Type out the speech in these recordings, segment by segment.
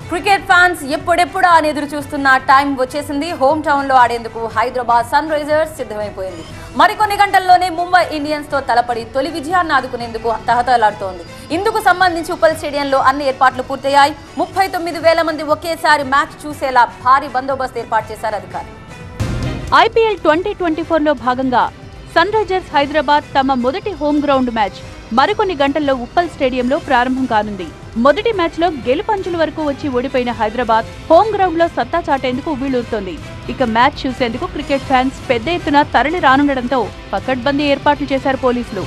Cricket fans ఎప్పుడెప్పుడా అని ఎదురు చూస్తున్న టైం వచ్చేసింది. హోమ్ టౌన్ లో ఆడేందుకు హైదరాబాద్ సన్ రైజర్స్ సిద్ధమైపోయింది. మరికొన్ని గంటల్లోనే ముంబై ఇండియన్స్ తో తలపడి తొలి విజయాన్ని ఆదుకునేందుకు తహతలాడుతోంది. ఇందుకు సంబంధించి ఉప్పల్ స్టేడియంలో అన్ని ఏర్పాట్లు పూర్తయ్యాయి. 39,000 మంది ఒకేసారి మ్యాచ్ చూసేలా భారీ బందోబస్తు ఏర్పాటు చేశారు అధికారులు. ఐపీఎల్ 2024 లో భాగంగా సన్ రైజర్స్ హైదరాబాద్ తమ మొదటి హోమ్ గ్రౌండ్ మ్యాచ్ మరికొన్ని గంటల్లో ఉప్పల్ స్టేడియంలో ప్రారంభం కానుంది. మొదటి మ్యాచ్లో గెలుపంచుల వరకు వచ్చి ఓడిపోయిన హైదరాబాద్ హోమ్ గ్రౌండ్ లో సత్తా చాటేందుకు వీలూరుతోంది. ఇక మ్యాచ్ చూసేందుకు క్రికెట్ ఫ్యాన్స్ పెద్ద ఎత్తున తరలి రానుండడంతో పకడ్బందీ ఏర్పాట్లు చేశారు పోలీసులు.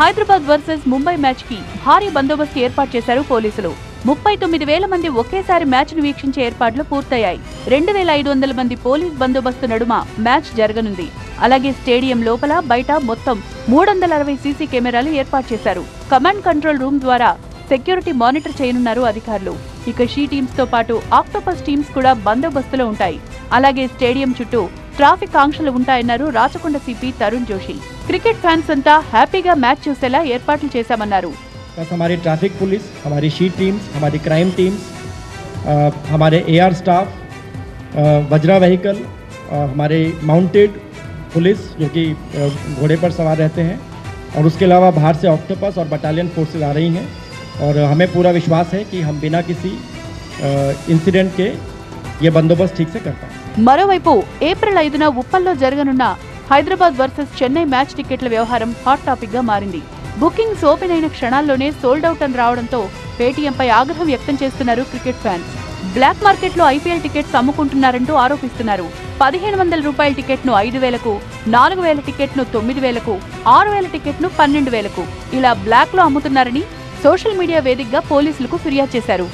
హైదరాబాద్ వర్సెస్ ముంబై మ్యాచ్ కి భారీ బందోబస్తు ఏర్పాటు చేశారు పోలీసులు. 39,000 మంది ఒకేసారి మ్యాచ్ ను వీక్షించే ఏర్పాట్లు పూర్తయ్యాయి. 2,500 మంది పోలీస్ బందోబస్తు నడుమ మ్యాచ్ జరగనుంది. అలాగే స్టేడియం లోపల బయట మొత్తం 360 సీసీ కెమెరాలు ఏర్పాటు చేశారు. కమాండ్ కంట్రోల్ రూమ్ ద్వారా సెక్యూరిటీ మానిటర్ చేయనున్నారు అధికారులు. ఇక షీ టీమ్స్ తో పాటు ఆక్టోపస్ టీమ్స్ కూడా బందోబస్తులో ఉంటాయి. అలాగే స్టేడియం చుట్టూ ట్రాఫిక్ ఆంక్షలు ఉంటాయన్నారు Rachakonda CP Tarun Joshi. Cricket fans అంతా హ్యాపీగా మ్యాచ్ చూసేలా ఏర్పాట్లు చేశామన్నారు. हमारी ट्रैफिक पुलिस, हमारी शीट टीम्स, हमारी क्राइम टीम्स, हमारे एआर स्टाफ, वज्रा व्हीकल, हमारे माउंटेड पुलिस जो कि घोड़े पर सवार रहते हैं, और उसके अलावा बाहर से ऑक्टोपस और बटालियन फोर्सेज आ रही हैं. और हमें पूरा विश्वास है कि हम बिना किसी इंसिडेंट के ये बंदोबस्त ठीक से कर पाएं. మరోవైపు ఏప్రిల్ 5న ఉప్పల్లో జరగనున్న హైదరాబాద్ వర్సెస్ చెన్నై మ్యాచ్ టికెట్ల వ్యవహారం హాట్ టాపిక్ గా మారింది. బుకింగ్స్ ఓపెన్ అయిన క్షణాల్లోనే సోల్డ్ అవుట్ అని రావడంతో పేటీఎంపై ఆగ్రహం వ్యక్తం చేస్తున్నారు క్రికెట్ ఫ్యాన్స్. బ్లాక్ మార్కెట్లో ఐపీఎల్ టికెట్స్ అమ్ముకుంటున్నారంటూ ఆరోపిస్తున్నారు. 1,500 రూపాయల టికెట్ను 5,000కు, 4,000 టికెట్ను 9,000కు, 6,000 టికెట్ను 12,000కు ఇలా బ్లాక్ లో అమ్ముతున్నారని సోషల్ మీడియా వేదికగా పోలీసులకు ఫిర్యాదు చేశారు.